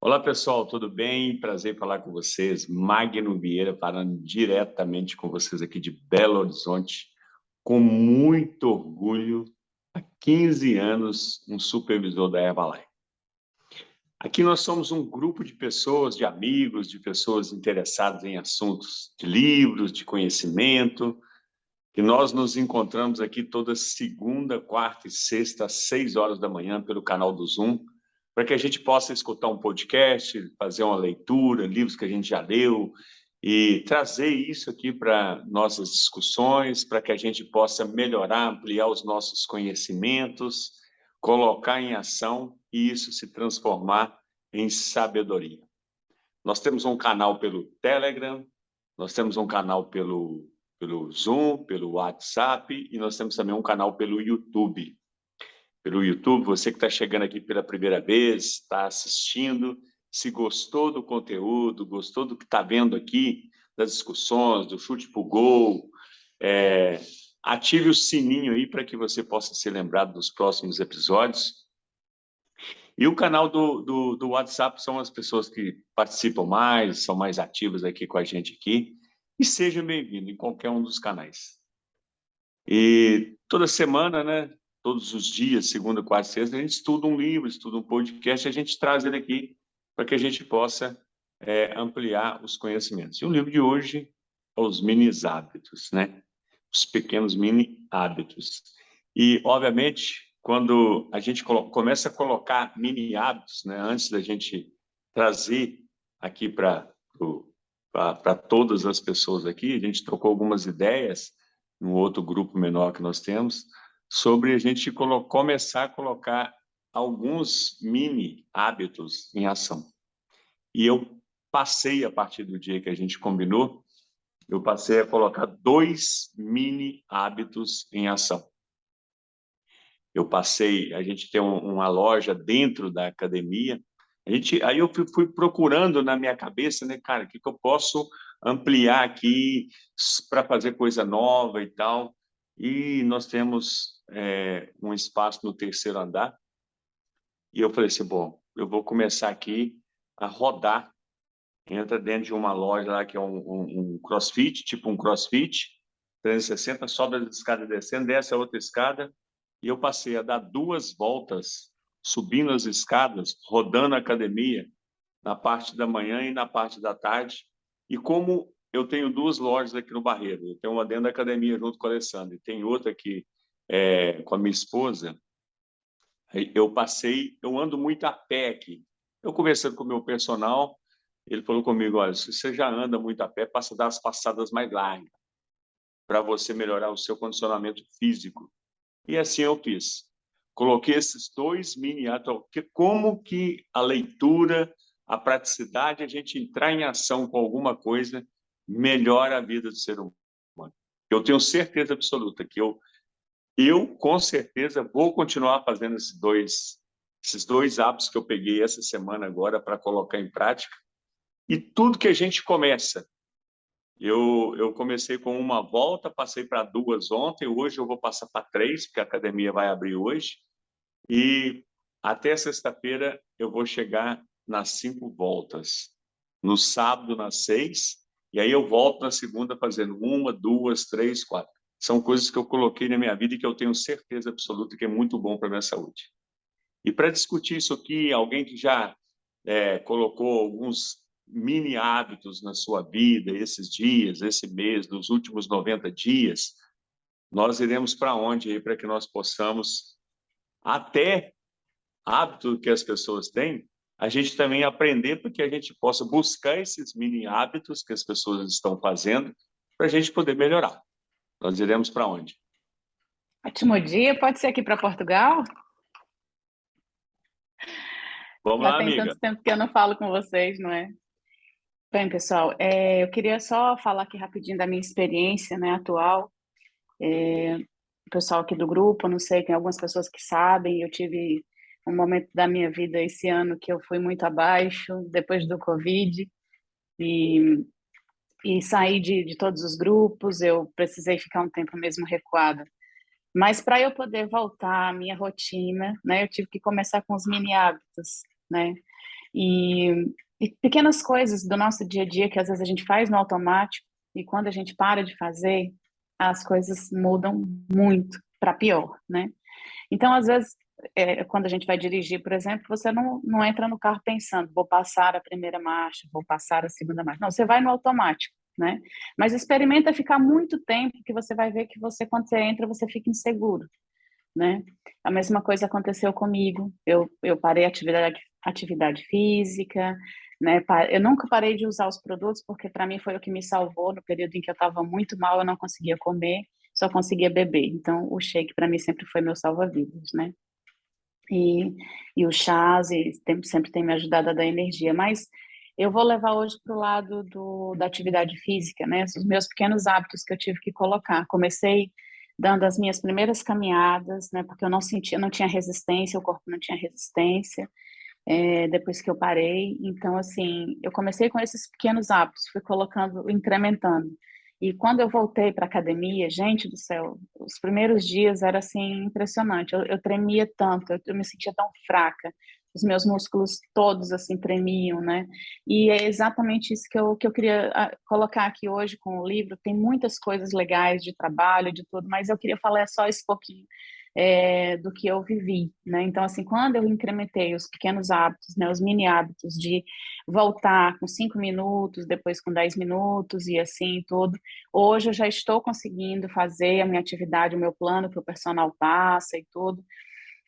Olá, pessoal, tudo bem? Prazer em falar com vocês. Magno Vieira, falando diretamente com vocês aqui de Belo Horizonte, com muito orgulho, há 15 anos, um supervisor da Herbalife. Aqui nós somos um grupo de pessoas, de amigos, de pessoas interessadas em assuntos de livros, de conhecimento, e nós nos encontramos aqui toda segunda, quarta e sexta, às 6 horas da manhã, pelo canal do Zoom, para que a gente possa escutar um podcast, fazer uma leitura, livros que a gente já leu, e trazer isso aqui para nossas discussões, para que a gente possa melhorar, ampliar os nossos conhecimentos, colocar em ação e isso se transformar em sabedoria. Nós temos um canal pelo Telegram, nós temos um canal pelo Zoom, pelo WhatsApp, e nós temos também um canal pelo YouTube. Pelo YouTube, você que está chegando aqui pela primeira vez, está assistindo, se gostou do conteúdo, gostou do que está vendo aqui, das discussões, do chute para o gol, ative o sininho aí para que você possa ser lembrado dos próximos episódios. E o canal do WhatsApp são as pessoas que participam mais, são mais ativas aqui com a gente aqui. E seja bem-vindo em qualquer um dos canais. E toda semana, né? Todos os dias, segunda, quarta e sexta, a gente estuda um livro, estuda um podcast, e a gente traz ele aqui para que a gente possa ampliar os conhecimentos. E o livro de hoje é Os Mini Hábitos, né? Os pequenos mini hábitos. E, obviamente, quando a gente começa a colocar mini hábitos, né? Antes da gente trazer aqui para todas as pessoas aqui, a gente trocou algumas ideias no outro grupo menor que nós temos, sobre a gente começar a colocar alguns mini hábitos em ação. E eu passei, a partir do dia que a gente combinou, eu passei a colocar 2 mini hábitos em ação. A gente tem uma loja dentro da academia, aí eu fui procurando na minha cabeça, né, cara, o que eu posso ampliar aqui para fazer coisa nova e tal. E nós temos um espaço no terceiro andar, e eu falei assim, bom, eu vou começar aqui a rodar. Entra dentro de uma loja lá que é um CrossFit, tipo um CrossFit, 360, sobe a escada descendo, desce a outra escada, e eu passei a dar 2 voltas, subindo as escadas, rodando a academia, na parte da manhã e na parte da tarde. E como eu tenho 2 lojas aqui no Barreiro, eu tenho uma dentro da academia junto com a Alessandra, e tem outra aqui com a minha esposa, eu ando muito a pé aqui. Eu conversando com o meu personal, ele falou comigo, olha, se você já anda muito a pé, passa a dar as passadas mais largas, para você melhorar o seu condicionamento físico. E assim eu fiz. Coloquei esses 2 mini hábitos, como que a leitura, a praticidade, a gente entrar em ação com alguma coisa, melhora a vida do ser humano. Eu tenho certeza absoluta que eu com certeza vou continuar fazendo esses dois hábitos que eu peguei essa semana agora para colocar em prática. E tudo que a gente começa, eu comecei com uma volta, passei para 2 ontem, hoje eu vou passar para 3, porque a academia vai abrir hoje, e até sexta-feira eu vou chegar nas 5 voltas. No sábado, nas 6, e aí eu volto na segunda fazendo 1, 2, 3, 4. São coisas que eu coloquei na minha vida e que eu tenho certeza absoluta que é muito bom para a minha saúde. E para discutir isso aqui, alguém que já colocou alguns mini hábitos na sua vida, esses dias, esse mês, nos últimos 90 dias, nós iremos para onde aí para que nós possamos, até hábito que as pessoas têm, a gente também aprender para que a gente possa buscar esses mini hábitos que as pessoas estão fazendo para a gente poder melhorar. Nós iremos para onde? Ótimo dia, pode ser aqui para Portugal? Vamos Já lá, tem amiga. tanto tempo que eu não falo com vocês, não é? Bem, pessoal, eu queria só falar aqui rapidinho da minha experiência, né, atual. O pessoal aqui do grupo, não sei, tem algumas pessoas que sabem, eu tive um momento da minha vida esse ano que eu fui muito abaixo, depois do Covid, e, e saí de todos os grupos, eu precisei ficar um tempo mesmo recuada. Mas para eu poder voltar à minha rotina, né, eu tive que começar com os mini hábitos, né? E, e pequenas coisas do nosso dia a dia que às vezes a gente faz no automático e quando a gente para de fazer, as coisas mudam muito para pior, né? Então, às vezes, quando a gente vai dirigir, por exemplo, você não entra no carro pensando, vou passar a primeira marcha, vou passar a segunda marcha. Não, você vai no automático, né? Mas experimenta ficar muito tempo, que você vai ver que você, quando você entra, você fica inseguro, né? A mesma coisa aconteceu comigo. Eu parei atividade física, né? Eu nunca parei de usar os produtos, porque para mim foi o que me salvou no período em que eu estava muito mal, eu não conseguia comer, só conseguia beber. Então, o shake para mim sempre foi meu salva-vidas, né? E, e o chás sempre tem me ajudado a dar energia. Mas eu vou levar hoje para o lado da atividade física, né? Os meus pequenos hábitos que eu tive que colocar. Comecei dando as minhas primeiras caminhadas, né? Porque eu não sentia, não tinha resistência, o corpo não tinha resistência. Depois que eu parei. Então, assim, eu comecei com esses pequenos hábitos, fui colocando, incrementando. E quando eu voltei para a academia, gente do céu, os primeiros dias era assim impressionante. Eu tremia tanto, eu me sentia tão fraca. Os meus músculos todos assim tremiam, né? E é exatamente isso que eu queria colocar aqui hoje com o livro. Tem muitas coisas legais de trabalho, de tudo, mas eu queria falar só esse pouquinho do que eu vivi, né? Então, assim, quando eu incrementei os pequenos hábitos, né, os mini hábitos de voltar com 5 minutos, depois com 10 minutos e assim tudo, hoje eu já estou conseguindo fazer a minha atividade, o meu plano que o personal passa e tudo.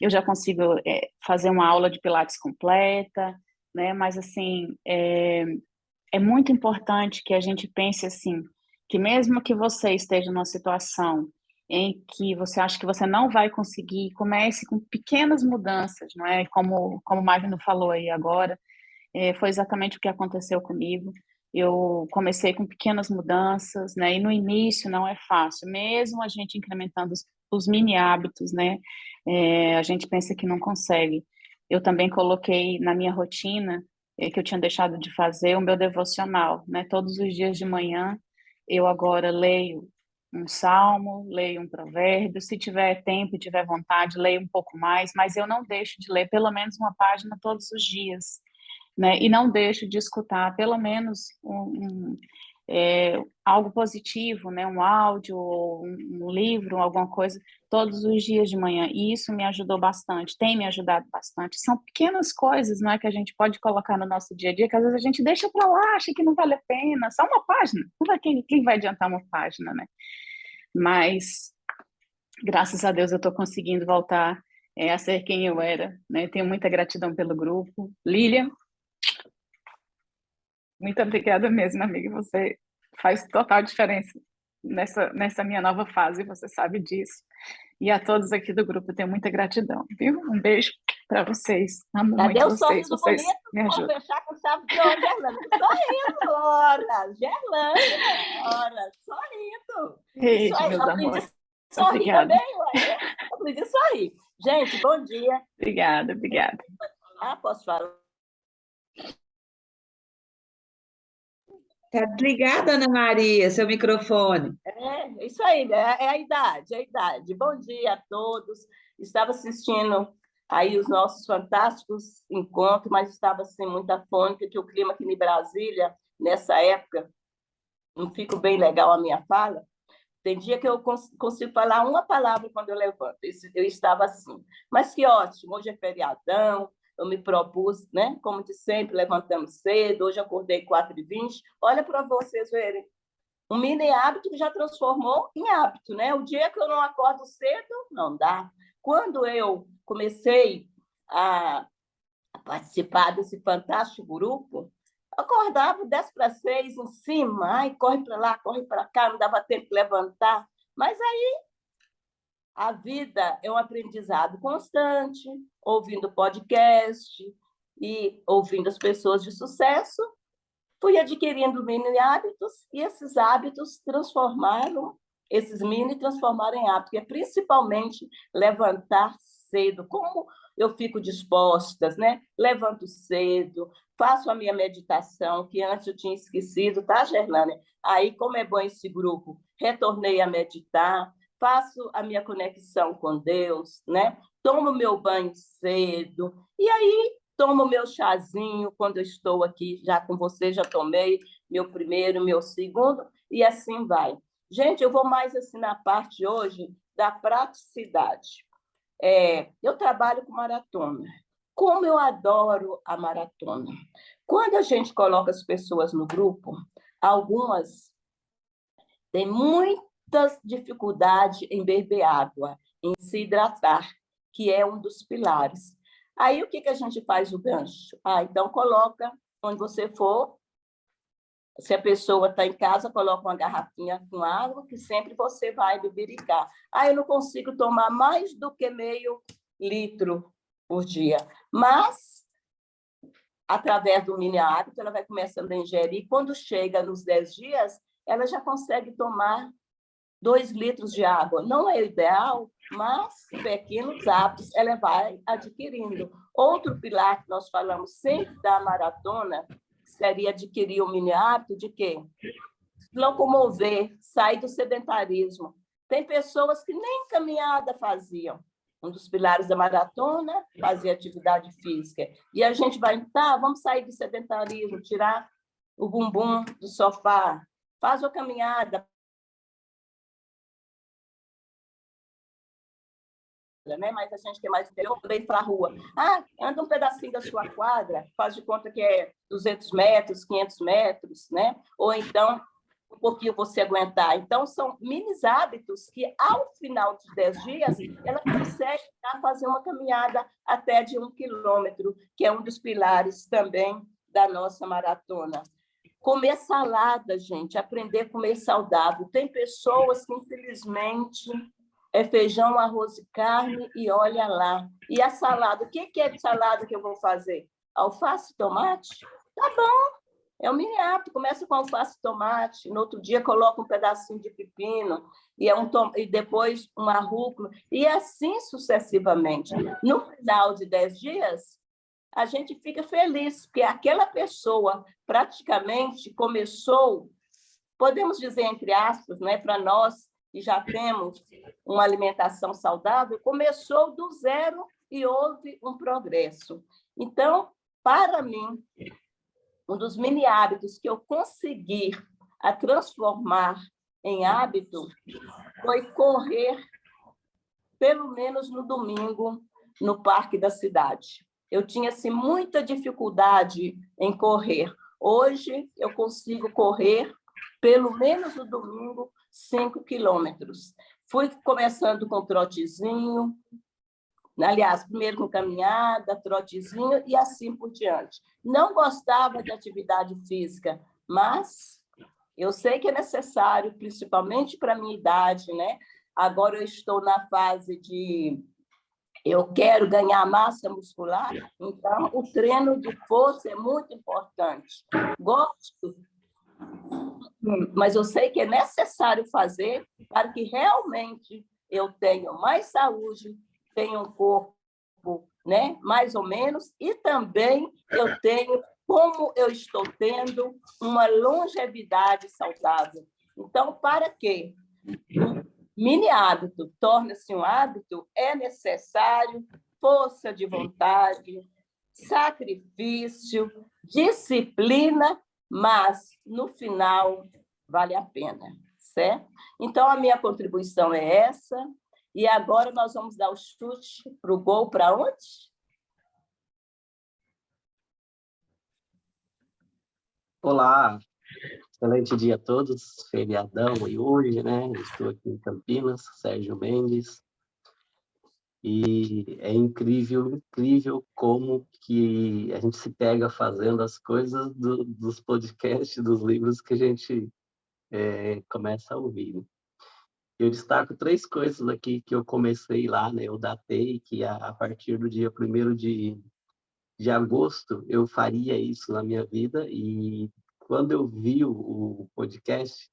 Eu já consigo fazer uma aula de Pilates completa, né? Mas, assim, é muito importante que a gente pense assim, que mesmo que você esteja numa situação em que você acha que você não vai conseguir, comece com pequenas mudanças, não é? Como o Magno falou aí agora, foi exatamente o que aconteceu comigo. Eu comecei com pequenas mudanças, né? E no início não é fácil, mesmo a gente incrementando os mini hábitos, né? A gente pensa que não consegue. Eu também coloquei na minha rotina, que eu tinha deixado de fazer, o meu devocional, né? Todos os dias de manhã, eu agora leio um salmo, leio um provérbio, se tiver tempo e tiver vontade, leio um pouco mais, mas eu não deixo de ler pelo menos uma página todos os dias, né? E não deixo de escutar pelo menos algo positivo, né? Um áudio, ou um livro, alguma coisa, todos os dias de manhã. E isso me ajudou bastante, tem me ajudado bastante. São pequenas coisas, não é, que a gente pode colocar no nosso dia a dia, que às vezes a gente deixa para lá, acha que não vale a pena, só uma página. Quem vai adiantar uma página, né? Mas, graças a Deus, eu estou conseguindo voltar a ser quem eu era, né? Tenho muita gratidão pelo grupo. Lilian, muito obrigada mesmo, amiga. Você faz total diferença nessa minha nova fase, você sabe disso. E a todos aqui do grupo, eu tenho muita gratidão, viu? Um beijo para vocês. Amo Cadê muito o vocês. sorriso Vocês bonito? me Vou ajudam. fechar com chave de ouro, Gerlane. Sorrindo, ora! Gerlane, ora! Sorrindo! Isso Beijo, aí, meus aprendi amores. a sorrir Obrigada. também, ué. Aprendi a sorrir. Gente, bom dia. Obrigada, obrigada. Posso falar? Tá desligada, Ana Maria, seu microfone. Isso aí, é a idade, é a idade. Bom dia a todos. Estava assistindo aí os nossos fantásticos encontros, mas estava sem muita fome, porque o clima aqui em Brasília, nessa época, não fica bem legal a minha fala. Tem dia que eu consigo falar uma palavra quando eu levanto. Eu estava assim. Mas que ótimo, hoje é feriadão, eu me propus, né? Como de sempre, levantamos cedo, hoje acordei 4h20. Olha para vocês verem. Um mini hábito que já transformou em hábito, né? O dia que eu não acordo cedo, não dá. Quando eu comecei a participar desse fantástico grupo, eu acordava 5:50 em cima, ai, corre para lá, corre para cá, não dava tempo de levantar. Mas aí a vida é um aprendizado constante, ouvindo podcast e ouvindo as pessoas de sucesso, fui adquirindo mini hábitos e esses hábitos transformaram em hábitos, que é principalmente levantar cedo. Como eu fico disposta, né? Levanto cedo, faço a minha meditação, que antes eu tinha esquecido, tá, Gerlane? Aí, como é bom esse grupo, retornei a meditar, faço a minha conexão com Deus, né? Tomo meu banho cedo, e aí tomo meu chazinho quando eu estou aqui, já com você, já tomei meu primeiro, meu segundo, e assim vai. Gente, eu vou mais assim na parte hoje da praticidade. Eu trabalho com maratona. Como eu adoro a maratona. Quando a gente coloca as pessoas no grupo, algumas têm muitas dificuldades em beber água, em se hidratar, que é um dos pilares. Aí, o que a gente faz o gancho? Então, coloca onde você for. Se a pessoa está em casa, coloca uma garrafinha com água, que sempre você vai bebericar. Eu não consigo tomar mais do que meio litro por dia. Mas, através do mini hábito, ela vai começando a ingerir. Quando chega nos 10 dias, ela já consegue tomar 2 litros de água. Não é o ideal, mas pequenos hábitos ela vai adquirindo. Outro pilar que nós falamos sempre da maratona seria adquirir o mini hábito de quê? Locomover, sair do sedentarismo. Tem pessoas que nem caminhada faziam. Um dos pilares da maratona, fazer atividade física. E a gente vai, vamos sair do sedentarismo, tirar o bumbum do sofá, faz uma caminhada, né? Mas a gente tem mais interior, também para a rua. Anda um pedacinho da sua quadra, faz de conta que é 200 metros, 500 metros, né? Ou então, um pouquinho você aguentar. Então, são mini hábitos que, ao final de 10 dias, ela consegue fazer uma caminhada até de 1 quilômetro, que é um dos pilares também da nossa maratona. Comer salada, gente, aprender a comer saudável. Tem pessoas que, infelizmente, é feijão, arroz e carne, e olha lá. E a salada? O que é de salada que eu vou fazer? Alface e tomate? Tá bom, é um mini hábito. Começa com alface e tomate, no outro dia coloca um pedacinho de pepino, e depois uma rúcula, e assim sucessivamente. No final de 10 dias, a gente fica feliz, porque aquela pessoa praticamente começou, podemos dizer entre aspas, né, para nós, e já temos uma alimentação saudável, começou do zero e houve um progresso. Então, para mim, um dos mini hábitos que eu consegui a transformar em hábito foi correr, pelo menos no domingo, no parque da cidade. Eu tinha assim, muita dificuldade em correr. Hoje, eu consigo correr, pelo menos no domingo, 5 quilômetros. Fui começando com trotezinho, aliás, primeiro com caminhada, trotezinho e assim por diante. Não gostava de atividade física, mas eu sei que é necessário, principalmente para a minha idade, né? Agora eu estou na fase de eu quero ganhar massa muscular, então o treino de força é muito importante. Gosto, mas eu sei que é necessário fazer para que realmente eu tenha mais saúde, tenha um corpo, né, mais ou menos, e também eu tenho, como eu estou tendo, uma longevidade saudável. Então, para que o mini hábito torne-se um hábito, é necessário força de vontade, sacrifício, disciplina, mas, no final, vale a pena, certo? Então, a minha contribuição é essa, e agora nós vamos dar o chute para o gol, para onde? Olá, excelente dia a todos, feriadão e hoje, né? Estou aqui em Campinas, Sérgio Mendes, e é incrível, incrível como que a gente se pega fazendo as coisas dos podcasts, dos livros que a gente começa a ouvir, né? Eu destaco 3 coisas aqui que eu comecei lá, né? Eu datei que a partir do dia 1º de agosto eu faria isso na minha vida, e quando eu vi o podcast,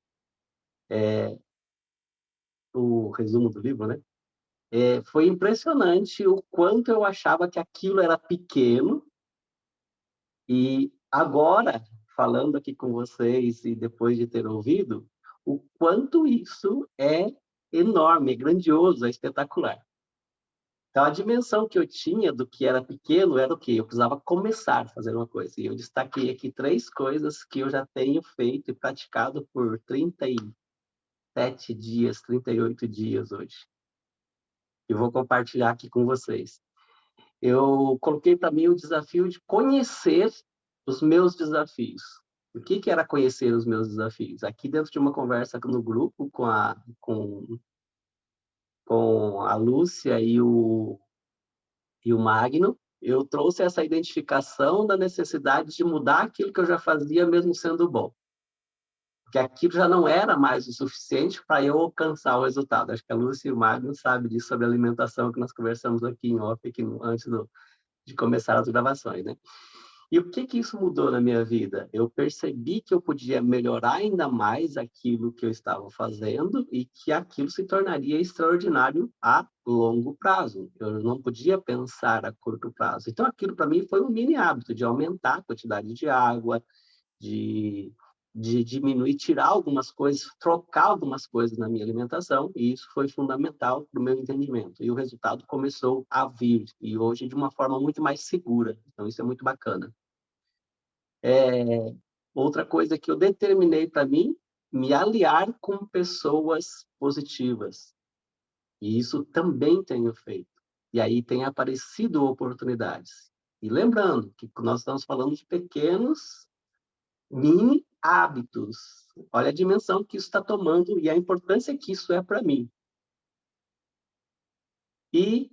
o resumo do livro, né? Foi impressionante o quanto eu achava que aquilo era pequeno, e agora, falando aqui com vocês e depois de ter ouvido, o quanto isso é enorme, é grandioso, é espetacular. Então, a dimensão que eu tinha do que era pequeno era o quê? Eu precisava começar a fazer uma coisa. E eu destaquei aqui 3 coisas que eu já tenho feito e praticado por 37 dias, 38 dias hoje. E vou compartilhar aqui com vocês. Eu coloquei para mim o desafio de conhecer os meus desafios. O que era conhecer os meus desafios? Aqui dentro de uma conversa no grupo com a Lúcia e o Magno, eu trouxe essa identificação da necessidade de mudar aquilo que eu já fazia, mesmo sendo bom. Porque aquilo já não era mais o suficiente para eu alcançar o resultado. Acho que a Lúcia e o Magno sabem disso sobre alimentação, que nós conversamos aqui em off, aqui antes de começar as gravações, né? E o que isso mudou na minha vida? Eu percebi que eu podia melhorar ainda mais aquilo que eu estava fazendo e que aquilo se tornaria extraordinário a longo prazo. Eu não podia pensar a curto prazo. Então, aquilo para mim foi um mini hábito de aumentar a quantidade de água, de diminuir, tirar algumas coisas, trocar algumas coisas na minha alimentação, e isso foi fundamental para o meu entendimento. E o resultado começou a vir, e hoje de uma forma muito mais segura. Então, isso é muito bacana. Outra coisa que eu determinei para mim, me aliar com pessoas positivas. E isso também tenho feito. E aí tem aparecido oportunidades. E lembrando que nós estamos falando de pequenos mini hábitos. Olha a dimensão que isso está tomando e a importância que isso é para mim. E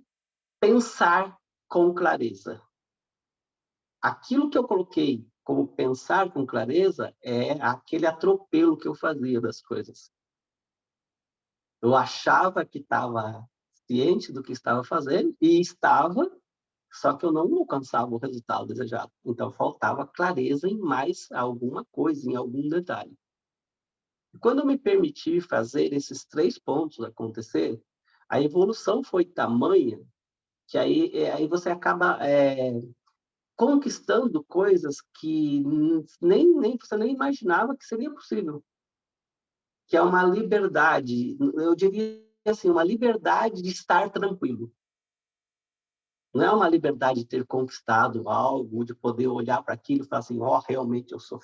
pensar com clareza. Aquilo que eu coloquei como pensar com clareza é aquele atropelo que eu fazia das coisas. Eu achava que estava ciente do que estava fazendo e estava, só que eu não alcançava o resultado desejado. Então, faltava clareza em mais alguma coisa, em algum detalhe. Quando eu me permiti fazer esses 3 pontos acontecer, a evolução foi tamanha que aí você acaba conquistando coisas que você nem imaginava que seria possível. Que é uma liberdade, eu diria assim, uma liberdade de estar tranquilo. Não é uma liberdade de ter conquistado algo, de poder olhar para aquilo e falar assim, realmente eu sou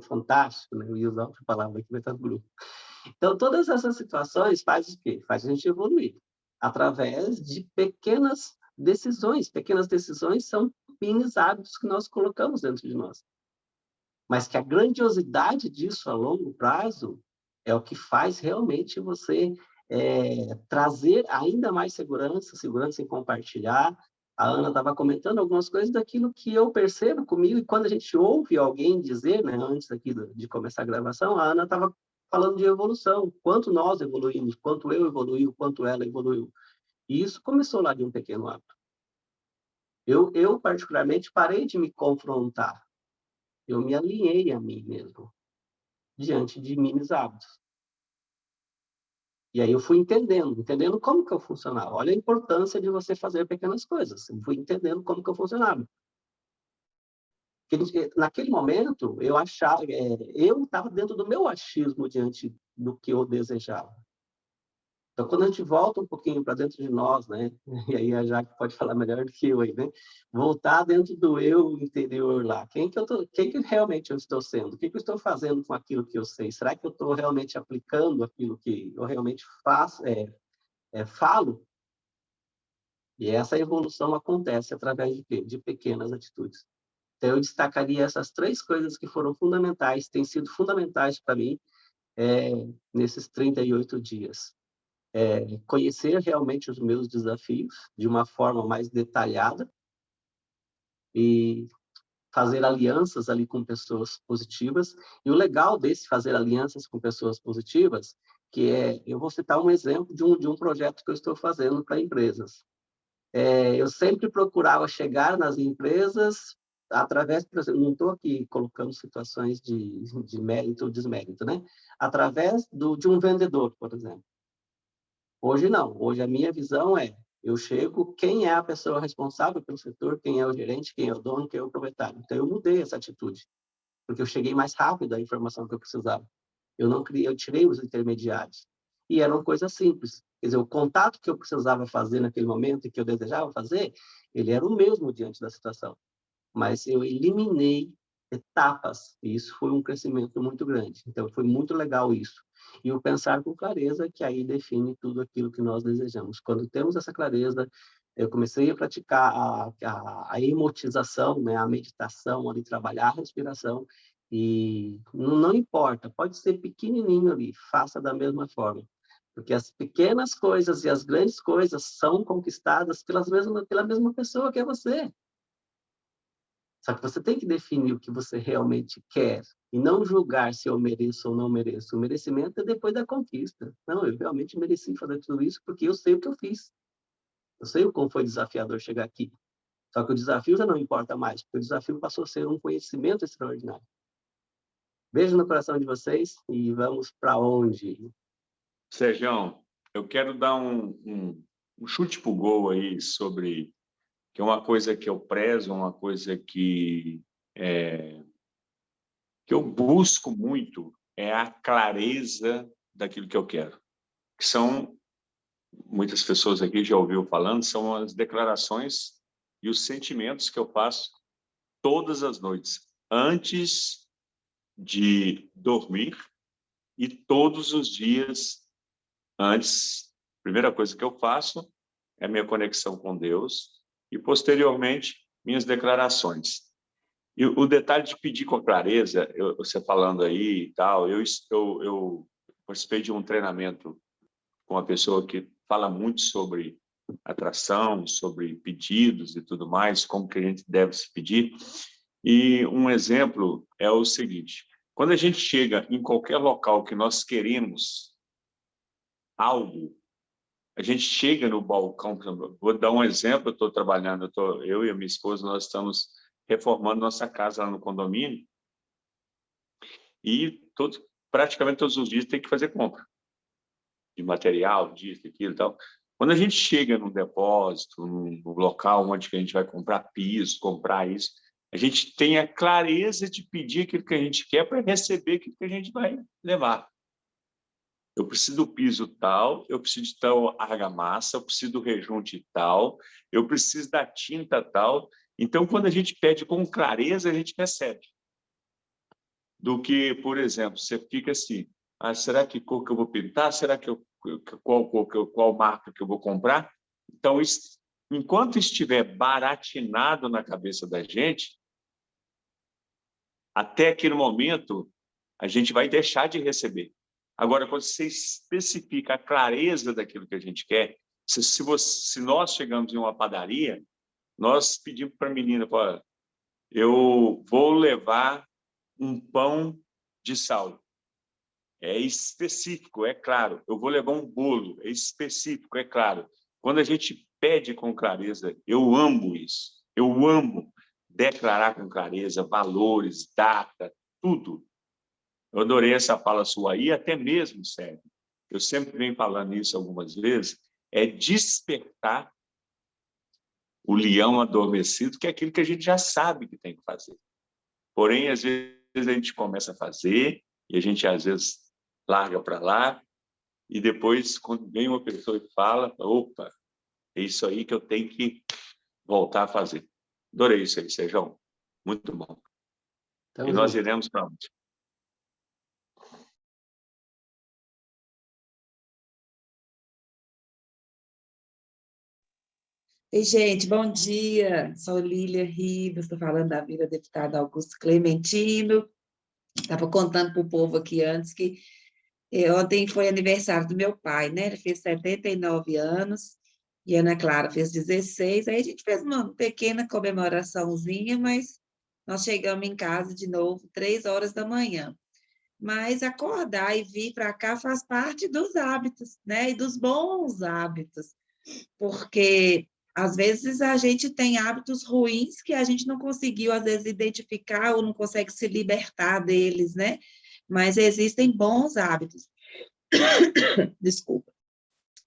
fantástico, né? Eu ia usar outra palavra aqui, mas está no grupo. Então, todas essas situações fazem o quê? Faz a gente evoluir através de pequenas decisões. Pequenas decisões são pequenos hábitos que nós colocamos dentro de nós. Mas que a grandiosidade disso a longo prazo é o que faz realmente você trazer ainda mais segurança em compartilhar. A Ana estava comentando algumas coisas daquilo que eu percebo comigo, e quando a gente ouve alguém dizer, né, antes aqui de começar a gravação, a Ana estava falando de evolução, quanto nós evoluímos, quanto eu evoluí, quanto ela evoluiu. E isso começou lá de um pequeno hábito. Eu particularmente, parei de me confrontar. Eu me alinhei a mim mesmo, diante de mini hábitos. E aí eu fui entendendo como que eu funcionava. Olha a importância de você fazer pequenas coisas. Eu fui entendendo como que eu funcionava. Porque naquele momento, eu estava dentro do meu achismo diante do que eu desejava. Então, quando a gente volta um pouquinho para dentro de nós, né? E aí a Jaque pode falar melhor do que eu aí, né? Voltar dentro do eu interior lá. Quem que realmente eu estou sendo? O que eu estou fazendo com aquilo que eu sei? Será que eu estou realmente aplicando aquilo que eu realmente faço, falo? E essa evolução acontece através de quê? De pequenas atitudes. Então, eu destacaria essas 3 coisas que foram fundamentais, têm sido fundamentais para mim nesses 38 dias. Conhecer realmente os meus desafios de uma forma mais detalhada e fazer alianças ali com pessoas positivas. E o legal desse fazer alianças com pessoas positivas, eu vou citar um exemplo de um projeto que eu estou fazendo para empresas. Eu sempre procurava chegar nas empresas através, por exemplo, não estou aqui colocando situações de mérito ou desmérito, né? Através de um vendedor, por exemplo. Hoje não. Hoje a minha visão eu chego, quem é a pessoa responsável pelo setor, quem é o gerente, quem é o dono, quem é o proprietário. Então, eu mudei essa atitude, porque eu cheguei mais rápido à informação que eu precisava. Eu tirei os intermediários. e eram coisas simples. Quer dizer, o contato que eu precisava fazer naquele momento e que eu desejava fazer, ele era o mesmo diante da situação. Mas eu eliminei etapas, e isso foi um crescimento muito grande. Então, foi muito legal isso. E o pensar com clareza, que aí define tudo aquilo que nós desejamos. Quando temos essa clareza, eu comecei a praticar a emotização, né, a meditação, ali, trabalhar a respiração, e não importa, pode ser pequenininho ali, faça da mesma forma. Porque as pequenas coisas e as grandes coisas são conquistadas pela mesma pessoa que é você. Só que você tem que definir o que você realmente quer e não julgar se eu mereço ou não mereço. O merecimento é depois da conquista. Não, eu realmente mereci fazer tudo isso porque eu sei o que eu fiz. Eu sei como foi desafiador chegar aqui. Só que o desafio já não importa mais, porque o desafio passou a ser um conhecimento extraordinário. Beijo no coração de vocês e vamos para onde? Sérgio, eu quero dar um chute pro gol aí sobre que é uma coisa que eu prezo, uma coisa que eu busco muito é a clareza daquilo que eu quero. Que são, muitas pessoas aqui já ouviram falando, são as declarações e os sentimentos que eu faço todas as noites, antes de dormir e todos os dias antes. A primeira coisa que eu faço é a minha conexão com Deus e, posteriormente, minhas declarações. E o detalhe de pedir com clareza, você falando aí e tal, eu participei de um treinamento com uma pessoa que fala muito sobre atração, sobre pedidos e tudo mais, como que a gente deve se pedir. E um exemplo é o seguinte: quando a gente chega em qualquer local que nós queremos algo, a gente chega no balcão. Vou dar um exemplo: eu estou trabalhando, eu e a minha esposa, nós estamos reformando nossa casa lá no condomínio e praticamente todos os dias tem que fazer compra de material, disso, aquilo e tal. Quando a gente chega num depósito, num local onde a gente vai comprar piso, comprar isso, a gente tem a clareza de pedir aquilo que a gente quer para receber aquilo que a gente vai levar. Eu preciso do piso tal, eu preciso de tal argamassa, eu preciso do rejunte tal, eu preciso da tinta tal. Então, quando a gente pede com clareza, a gente recebe. Do que, por exemplo, você fica assim: será que cor que eu vou pintar? Será que qual marca que eu vou comprar? Então, enquanto estiver baratinado na cabeça da gente, até aquele momento, a gente vai deixar de receber. Agora, quando você especifica a clareza daquilo que a gente quer, se nós chegamos em uma padaria, nós pedimos para a menina: eu vou levar um pão de sal. É específico, é claro. Eu vou levar um bolo, é específico, é claro. Quando a gente pede com clareza, eu amo isso. Eu amo declarar com clareza valores, data, tudo. Eu adorei essa fala sua aí, até mesmo, Sérgio. Eu sempre venho falando isso algumas vezes, é despertar o leão adormecido, que é aquilo que a gente já sabe que tem que fazer. Porém, às vezes a gente começa a fazer e a gente, às vezes, larga para lá e depois, quando vem uma pessoa e fala: opa, é isso aí que eu tenho que voltar a fazer. Adorei isso aí, Sérgio. Muito bom. Então, E nós iremos para onde? Ei, gente, bom dia. Sou Lília Ribas, estou falando da Vila Deputada Augusto Clementino. Estava contando para o povo aqui antes que ontem foi aniversário do meu pai, né? Ele fez 79 anos e a Ana Clara fez 16. Aí a gente fez uma pequena comemoraçãozinha, mas nós chegamos em casa de novo 3 horas da manhã. Mas acordar e vir para cá faz parte dos hábitos, né? E dos bons hábitos, porque às vezes a gente tem hábitos ruins que a gente não conseguiu, às vezes, identificar ou não consegue se libertar deles, né? Mas existem bons hábitos. Desculpa.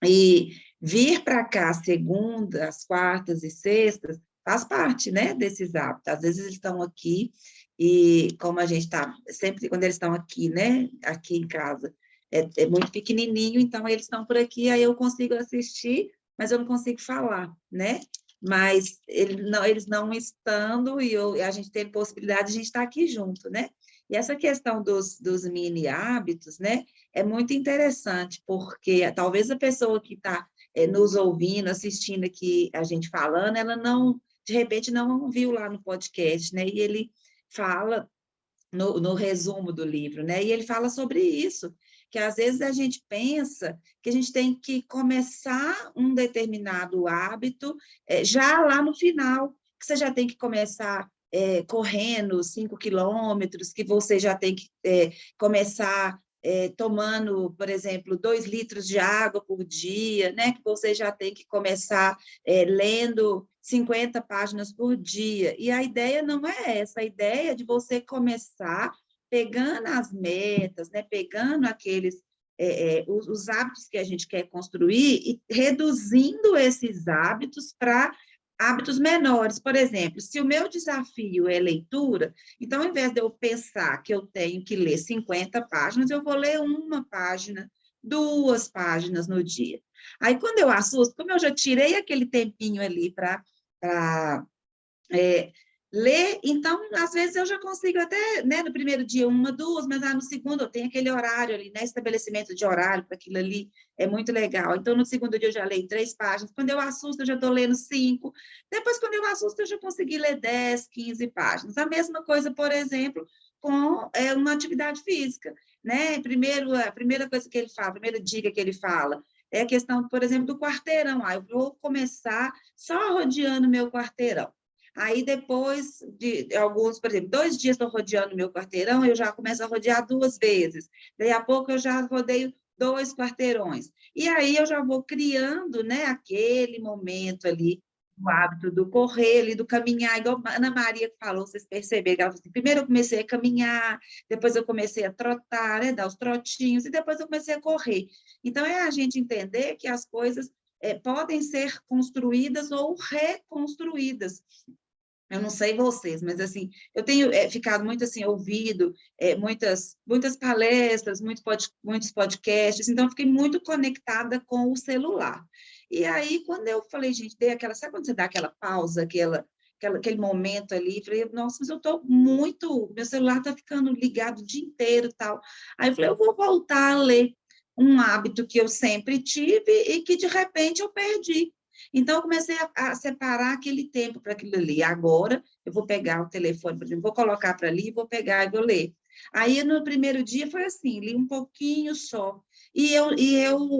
E vir para cá segundas, quartas e sextas faz parte, né, desses hábitos. Às vezes eles estão aqui e como a gente está sempre quando eles estão aqui, né, aqui em casa, é muito pequenininho, então eles estão por aqui, aí eu consigo assistir, mas eu não consigo falar, né? Mas eles não estando e a gente tem possibilidade de a gente estar aqui junto, né? E essa questão dos mini hábitos, né, é muito interessante, porque talvez a pessoa que está nos ouvindo, assistindo aqui a gente falando, ela não, de repente, não viu lá no podcast, né? E ele fala no resumo do livro, né? E ele fala sobre isso, que às vezes a gente pensa que a gente tem que começar um determinado hábito já lá no final, que você já tem que começar correndo 5 quilômetros, que você já tem que começar tomando, por exemplo, 2 litros de água por dia, né? Que você já tem que começar lendo 50 páginas por dia. E a ideia não é essa, a ideia é de você começar pegando as metas, né? Pegando os hábitos que a gente quer construir e reduzindo esses hábitos para hábitos menores. Por exemplo, se o meu desafio é leitura, então, ao invés de eu pensar que eu tenho que ler 50 páginas, eu vou ler 1 página, 2 páginas no dia. Aí, quando eu assusto, como eu já tirei aquele tempinho ali para ler, então, às vezes eu já consigo até, né, no primeiro dia 1, 2, mas no segundo eu tenho aquele horário ali, né, estabelecimento de horário para aquilo ali, é muito legal. Então, no segundo dia eu já leio 3 páginas, quando eu assusto eu já estou lendo 5, depois quando eu assusto eu já consegui ler 10, 15 páginas. A mesma coisa, por exemplo, com uma atividade física, né, primeiro, a primeira coisa que ele fala, a primeira dica que ele fala, é a questão, por exemplo, do quarteirão. Eu vou começar só rodeando meu quarteirão. Aí, depois de alguns, por exemplo, 2 dias estou rodeando meu quarteirão, eu já começo a rodear 2 vezes. Daí a pouco eu já rodeio 2 quarteirões. E aí eu já vou criando, né, aquele momento ali, o hábito do correr, ali, do caminhar, igual a Ana Maria falou, vocês perceberam, ela falou assim, primeiro eu comecei a caminhar, depois eu comecei a trotar, né, dar os trotinhos, e depois eu comecei a correr. Então, é a gente entender que as coisas podem ser construídas ou reconstruídas. Eu não sei vocês, mas assim, eu tenho ficado muito assim, ouvido muitas palestras, muitos podcasts, então eu fiquei muito conectada com o celular. E aí, quando eu falei, gente, dei aquela, sabe quando você dá aquela pausa, aquele momento ali, falei, nossa, mas eu estou muito, meu celular está ficando ligado o dia inteiro e tal. Aí eu falei, eu vou voltar a ler um hábito que eu sempre tive e que de repente eu perdi. Então, eu comecei a separar aquele tempo para aquilo ali. Agora, eu vou pegar o telefone, por exemplo, vou colocar para ali, vou pegar e vou ler. Aí, no primeiro dia, foi assim, li um pouquinho só.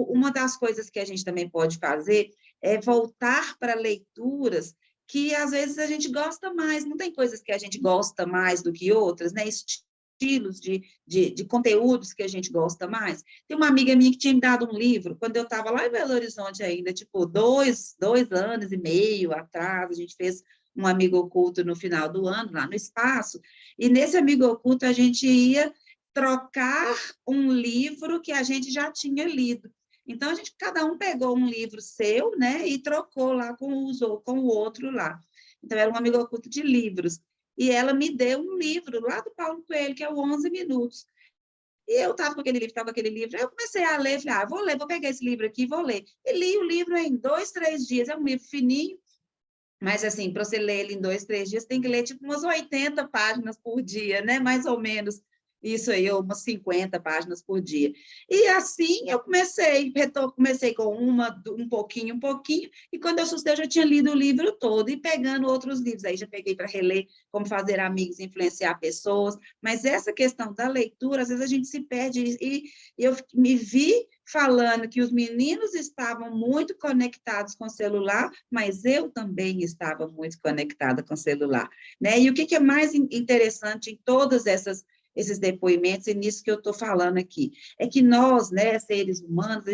Uma das coisas que a gente também pode fazer é voltar para leituras que, às vezes, a gente gosta mais. Não tem coisas que a gente gosta mais do que outras, né? Estilos de conteúdos que a gente gosta mais. Tem uma amiga minha que tinha me dado um livro, quando eu estava lá em Belo Horizonte ainda, tipo, 2 anos e meio atrás, a gente fez um amigo oculto no final do ano, lá no espaço, e nesse amigo oculto a gente ia trocar um livro que a gente já tinha lido. Então, cada um pegou um livro seu, né, e trocou lá com o outro lá. Então, era um amigo oculto de livros. E ela me deu um livro lá do Paulo Coelho, que é o 11 Minutos. E eu estava com aquele livro, aí eu comecei a ler, falei, vou ler, vou pegar esse livro aqui, vou ler. E li o livro em 2, 3 dias, é um livro fininho, mas assim, para você ler ele em 2, 3 dias, tem que ler tipo umas 80 páginas por dia, né? Mais ou menos isso aí, umas 50 páginas por dia. E assim eu comecei com um pouquinho, e quando eu assustei, eu já tinha lido o livro todo, e pegando outros livros, aí já peguei para reler Como Fazer Amigos e Influenciar Pessoas, mas essa questão da leitura, às vezes a gente se perde, e eu me vi falando que os meninos estavam muito conectados com o celular, mas eu também estava muito conectada com o celular, né? E o que é mais interessante em todas esses depoimentos, e nisso que eu estou falando aqui, é que nós, né, seres humanos,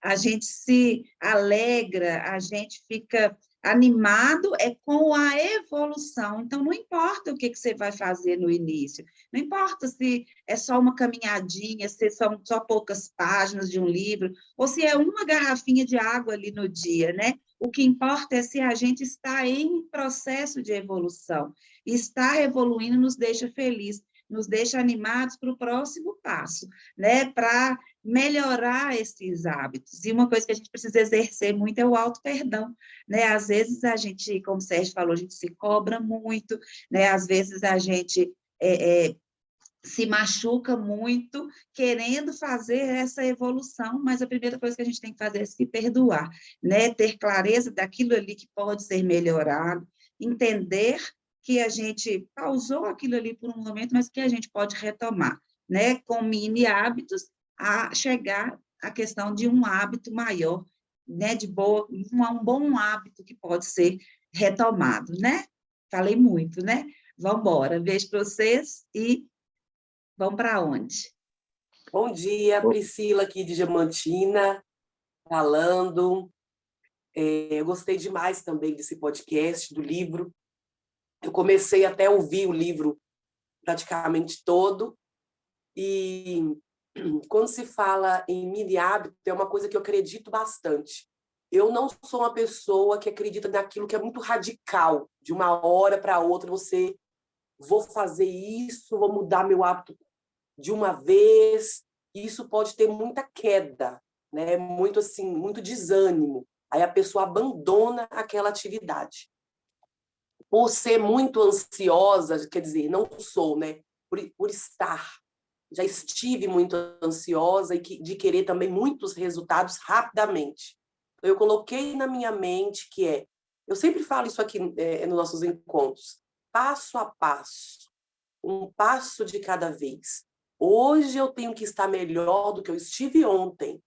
a gente se alegra, a gente fica animado com a evolução. Então, não importa o que você vai fazer no início, não importa se é só uma caminhadinha, se são só poucas páginas de um livro, ou se é uma garrafinha de água ali no dia, né? O que importa é se a gente está em processo de evolução. E estar evoluindo nos deixa feliz. nos deixa animados para o próximo passo, né? Para melhorar esses hábitos. E uma coisa que a gente precisa exercer muito é o auto-perdão, né? Às vezes a gente, como o Sérgio falou, a gente se cobra muito, né? Às vezes a gente se machuca muito querendo fazer essa evolução, mas a primeira coisa que a gente tem que fazer é se perdoar, né? Ter clareza daquilo ali que pode ser melhorado, entender que a gente pausou aquilo ali por um momento, mas que a gente pode retomar, né? Com mini hábitos, a chegar à questão de um hábito maior, né? Um bom hábito que pode ser retomado, né? Falei muito, né? Vamos embora. Beijo para vocês e vamos para onde? Bom dia, Priscila aqui de Diamantina, falando. Eu gostei demais também desse podcast, do livro. Eu comecei até a ouvir o livro praticamente todo, e quando se fala em mini hábito, é uma coisa que eu acredito bastante. Eu não sou uma pessoa que acredita naquilo que é muito radical, de uma hora para outra vou fazer isso, vou mudar meu hábito de uma vez. Isso pode ter muita queda, né? Muito assim, muito desânimo. Aí a pessoa abandona aquela atividade. Por ser muito ansiosa, quer dizer, não sou, né? Por estar. Já estive muito ansiosa e de querer também muitos resultados rapidamente. Então, eu coloquei na minha mente eu sempre falo isso aqui nos nossos encontros, passo a passo, um passo de cada vez. Hoje eu tenho que estar melhor do que eu estive ontem.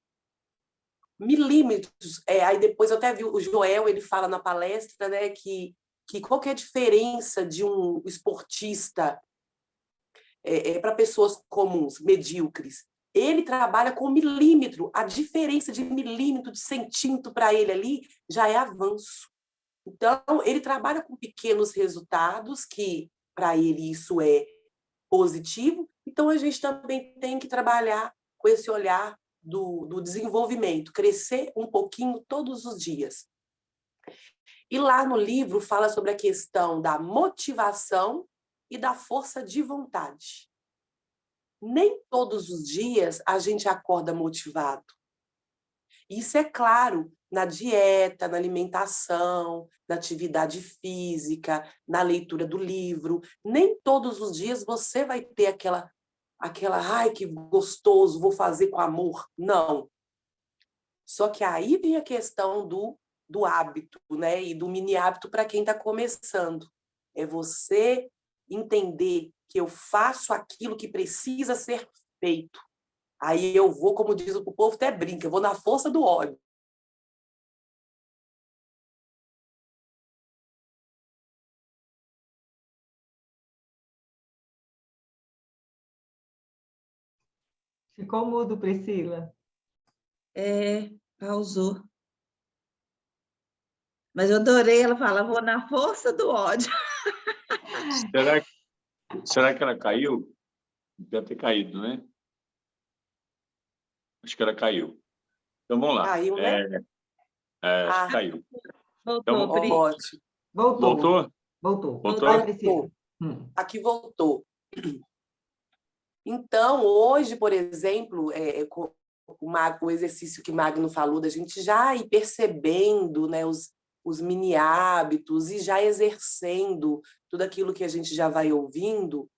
Milímetros. Aí depois eu até vi o Joel, ele fala na palestra, né, que qual que é a diferença de um esportista para pessoas comuns, medíocres? Ele trabalha com milímetro. A diferença de milímetro, de centímetro para ele ali já é avanço. Então, ele trabalha com pequenos resultados, que para ele isso é positivo. Então, a gente também tem que trabalhar com esse olhar do desenvolvimento, crescer um pouquinho todos os dias. E lá no livro fala sobre a questão da motivação e da força de vontade. Nem todos os dias a gente acorda motivado. Isso é claro na dieta, na alimentação, na atividade física, na leitura do livro. Nem todos os dias você vai ter aquela ai, que gostoso, vou fazer com amor. Não. Só que aí vem a questão do hábito, né? E do mini hábito para quem está começando. É você entender que eu faço aquilo que precisa ser feito. Aí eu vou, como diz o povo, até brinca, eu vou na força do ódio. Ficou mudo, Priscila. Pausou. Mas eu adorei ela falar, vou na força do ódio. Será que ela caiu? Deve ter caído, né? Acho que ela caiu. Então, vamos lá. Caiu, né? Acho que caiu. Voltou, Pri. Ótimo. Voltou? Voltou. Voltou? Vai, Priscila. Aqui voltou. Então, hoje, por exemplo, o exercício que Magno falou, da gente já ir percebendo, né, os mini hábitos e já exercendo tudo aquilo que a gente já vai ouvindo.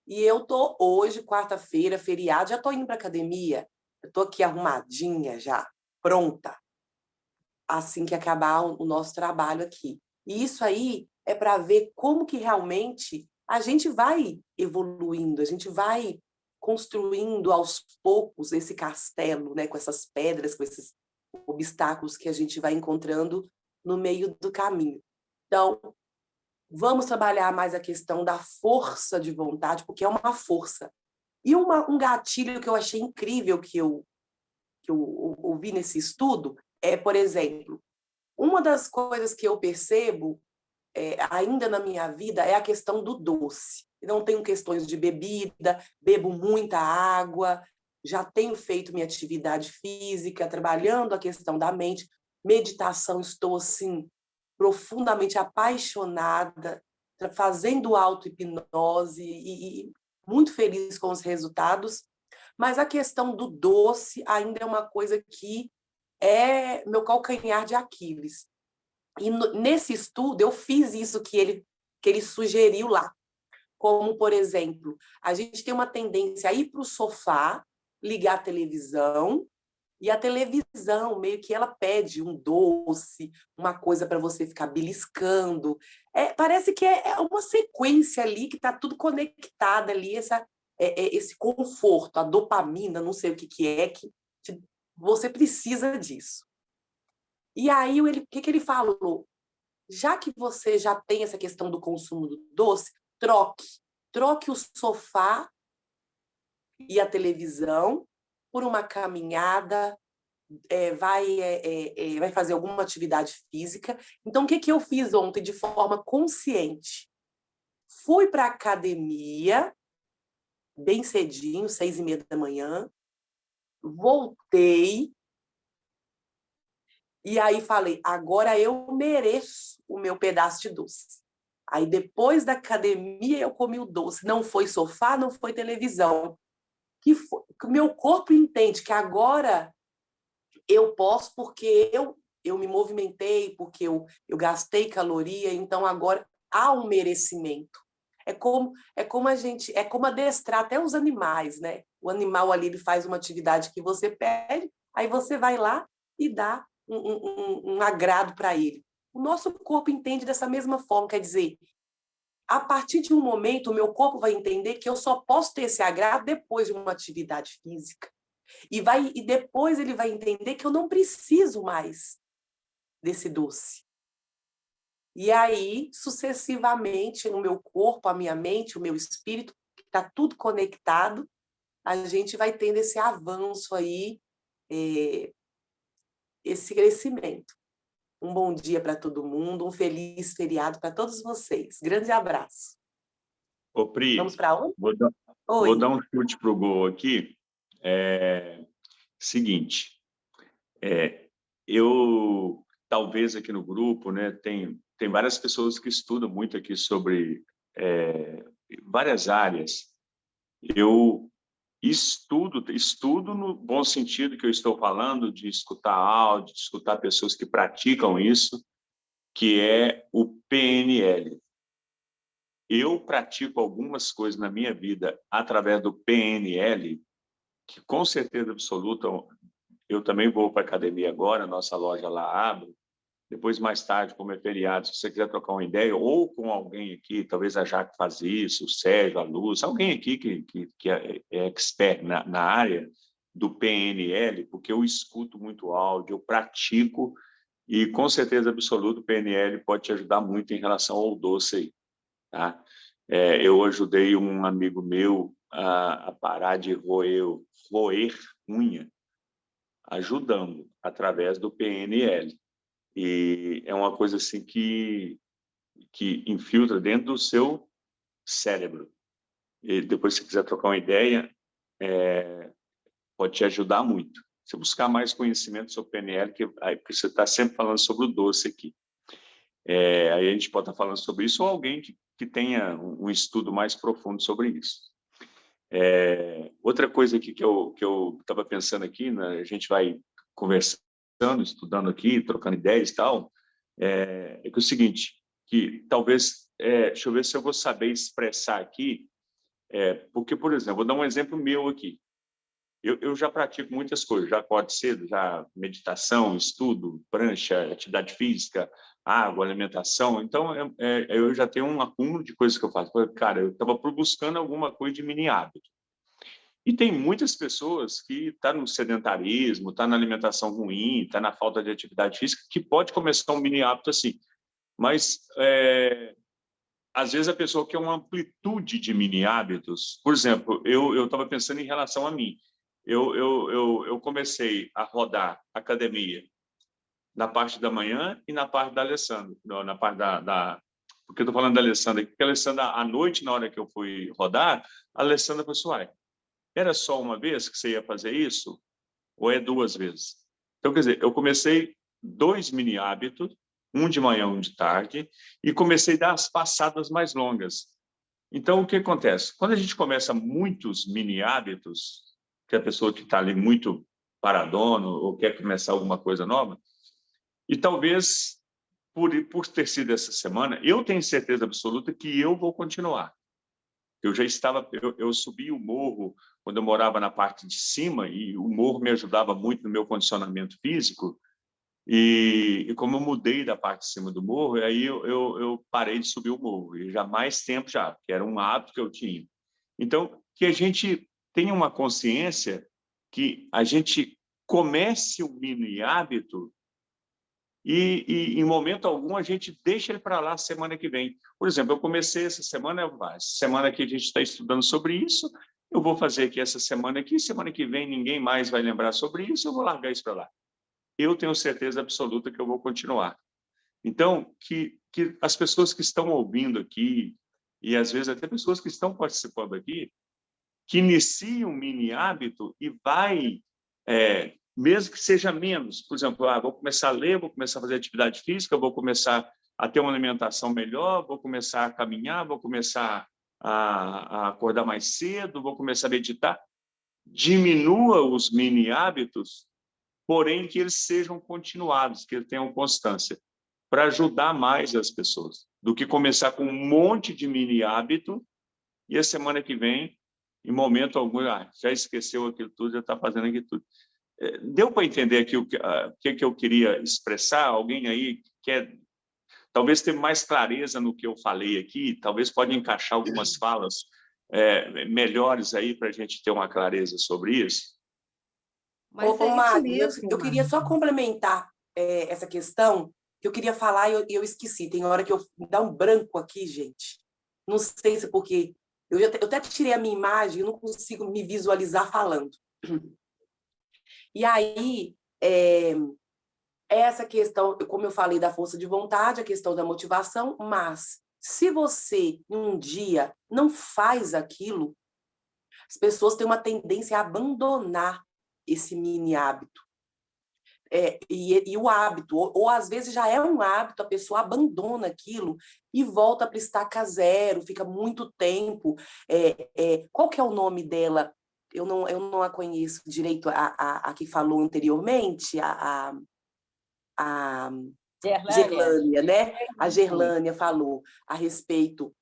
E eu tô hoje, quarta-feira, feriado, já tô indo para academia. Eu tô aqui arrumadinha já, pronta, assim que acabar o nosso trabalho aqui. E isso aí é para ver como que realmente a gente vai evoluindo, a gente vai construindo aos poucos esse castelo, né, com essas pedras, com esses obstáculos que a gente vai encontrando no meio do caminho. Então, vamos trabalhar mais a questão da força de vontade, porque é uma força. E um gatilho que eu achei incrível que eu ouvi nesse estudo por exemplo, uma das coisas que eu percebo ainda na minha vida é a questão do doce. Não tenho questões de bebida, bebo muita água, já tenho feito minha atividade física, trabalhando a questão da mente, meditação, estou assim profundamente apaixonada, fazendo auto-hipnose muito feliz com os resultados, mas a questão do doce ainda é uma coisa que é meu calcanhar de Aquiles. E nesse estudo eu fiz isso que ele sugeriu lá. Como, por exemplo, a gente tem uma tendência a ir para o sofá, ligar a televisão, e a televisão, meio que ela pede um doce, uma coisa para você ficar beliscando. Parece que é uma sequência ali, que está tudo conectado ali, esse conforto, a dopamina, não sei o que é, que você precisa disso. E aí, o que ele falou? Já que você já tem essa questão do consumo do doce, troque o sofá e a televisão por uma caminhada, vai fazer alguma atividade física. Então, o que eu fiz ontem de forma consciente? Fui para a academia, bem cedinho, 6h30 da manhã, voltei, e aí falei, agora eu mereço o meu pedaço de doce. Aí, depois da academia, eu comi o doce. Não foi sofá, não foi televisão. Que o meu corpo entende que agora eu posso porque eu me movimentei, porque eu gastei caloria, então agora há um merecimento. É como adestrar até os animais, né? O animal ali ele faz uma atividade que você pede, aí você vai lá e dá um agrado para ele. O nosso corpo entende dessa mesma forma, quer dizer, a partir de um momento, o meu corpo vai entender que eu só posso ter esse agrado depois de uma atividade física. E depois ele vai entender que eu não preciso mais desse doce. E aí, sucessivamente, o meu corpo, a minha mente, o meu espírito, está tudo conectado, a gente vai tendo esse avanço aí, esse crescimento. Um bom dia para todo mundo, um feliz feriado para todos vocês. Grande abraço. Ô, Pri, vamos para onde? Vou dar um chute para o gol aqui. Seguinte, eu talvez aqui no grupo, né, tem várias pessoas que estudam muito aqui sobre várias áreas. Eu estudo no bom sentido que eu estou falando, de escutar áudio, de escutar pessoas que praticam isso, que é o PNL. Eu pratico algumas coisas na minha vida através do PNL, que com certeza absoluta, eu também vou para a academia agora, nossa loja lá abre. Depois, mais tarde, como é feriado, se você quiser trocar uma ideia, ou com alguém aqui, talvez a Jaque faz isso, o Sérgio, a Luz, alguém aqui que é expert na área do PNL, porque eu escuto muito áudio, eu pratico, e com certeza absoluta o PNL pode te ajudar muito em relação ao doce aí, tá? Eu ajudei um amigo meu a parar de roer unha, ajudando através do PNL. E é uma coisa assim que infiltra dentro do seu cérebro. E depois, se quiser trocar uma ideia, pode te ajudar muito. Se buscar mais conhecimento sobre PNL, porque você está sempre falando sobre o doce aqui. Aí a gente pode estar falando sobre isso, ou alguém que tenha um estudo mais profundo sobre isso. Outra coisa aqui que eu estava pensando aqui, né, a gente vai conversando, estudando aqui, trocando ideias e tal, que é o seguinte, que talvez, deixa eu ver se eu vou saber expressar aqui, porque, por exemplo, vou dar um exemplo meu aqui. Eu já pratico muitas coisas, já acordo cedo, já meditação, estudo, prancha, atividade física, água, alimentação. Então, eu já tenho um acúmulo de coisas que eu faço. Cara, eu estava buscando alguma coisa de mini hábito. E tem muitas pessoas que estão no sedentarismo, estão na alimentação ruim, estão na falta de atividade física, que pode começar um mini hábito assim. Mas, às vezes, a pessoa quer uma amplitude de mini hábitos. Por exemplo, eu estava pensando em relação a mim. Eu comecei a rodar academia na parte da manhã e na parte da Alessandra. Na parte porque eu estou falando da Alessandra, porque a Alessandra, à noite, na hora que eu fui rodar, a Alessandra falou assim, era só uma vez que você ia fazer isso? Ou é 2 vezes? Então, quer dizer, eu comecei 2 mini hábitos, um de manhã, um de tarde, e comecei a dar as passadas mais longas. Então, o que acontece? Quando a gente começa muitos mini hábitos, que a pessoa que está ali muito paradona ou quer começar alguma coisa nova, e talvez, por ter sido essa semana, eu tenho certeza absoluta que eu vou continuar. Eu subi o morro quando eu morava na parte de cima, e o morro me ajudava muito no meu condicionamento físico, e como eu mudei da parte de cima do morro, aí eu parei de subir o morro, e já há mais tempo já, que era um hábito que eu tinha. Então, que a gente tenha uma consciência que a gente comece um mini hábito em momento algum, a gente deixa ele para lá semana que vem. Por exemplo, eu comecei essa semana que a gente está estudando sobre isso, eu vou fazer aqui essa semana que vem ninguém mais vai lembrar sobre isso, eu vou largar isso para lá. Eu tenho certeza absoluta que eu vou continuar. Então, que as pessoas que estão ouvindo aqui, e às vezes até pessoas que estão participando aqui, que iniciem um mini hábito e vai, mesmo que seja menos, por exemplo, vou começar a ler, vou começar a fazer atividade física, vou começar a ter uma alimentação melhor, vou começar a caminhar, vou começar a acordar mais cedo, vou começar a meditar. Diminua os mini hábitos, porém que eles sejam continuados, que eles tenham constância, para ajudar mais as pessoas, do que começar com um monte de mini hábito e a semana que vem, em momento algum, já esqueceu aquilo tudo, já está fazendo aquilo tudo. Deu para entender aqui o que eu queria expressar? Alguém aí quer talvez ter mais clareza no que eu falei aqui? Talvez pode encaixar algumas falas melhores aí para a gente ter uma clareza sobre isso? Mas é isso Magno, mesmo, eu queria só complementar essa questão, que eu queria falar e eu esqueci. Tem hora que me dá um branco aqui, gente. Não sei se é porque... Eu até tirei a minha imagem, eu não consigo me visualizar falando. E aí, essa questão, como eu falei da força de vontade, a questão da motivação, mas se você, um dia, não faz aquilo, as pessoas têm uma tendência a abandonar esse mini hábito. E o hábito, ou às vezes já é um hábito, a pessoa abandona aquilo e volta para estaca zero, fica muito tempo. Qual que é o nome dela? Eu não a conheço direito, a que falou anteriormente, a Gerlânia, né? A Gerlânia falou a respeito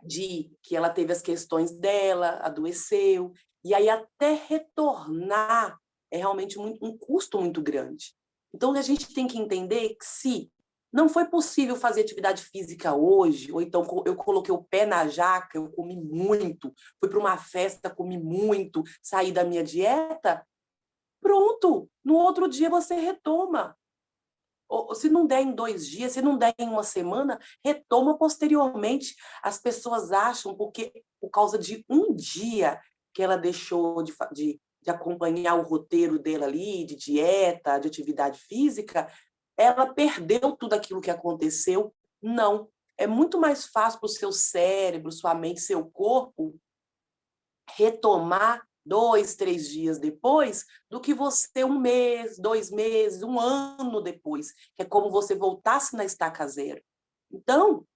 de que ela teve as questões dela, adoeceu, e aí até retornar é realmente um custo muito grande. Então, a gente tem que entender que se não foi possível fazer atividade física hoje, ou então eu coloquei o pé na jaca, eu comi muito, fui para uma festa, comi muito, saí da minha dieta, pronto, no outro dia você retoma. Ou, se não der em 2 dias, se não der em uma semana, retoma posteriormente. As pessoas acham, porque por causa de um dia que ela deixou de acompanhar o roteiro dela ali, de dieta, de atividade física, ela perdeu tudo aquilo que aconteceu. Não. É muito mais fácil para o seu cérebro, sua mente, seu corpo retomar 2, 3 dias depois, do que você 1 mês, 2 meses, 1 ano depois, que é como você voltasse na estaca zero. Então,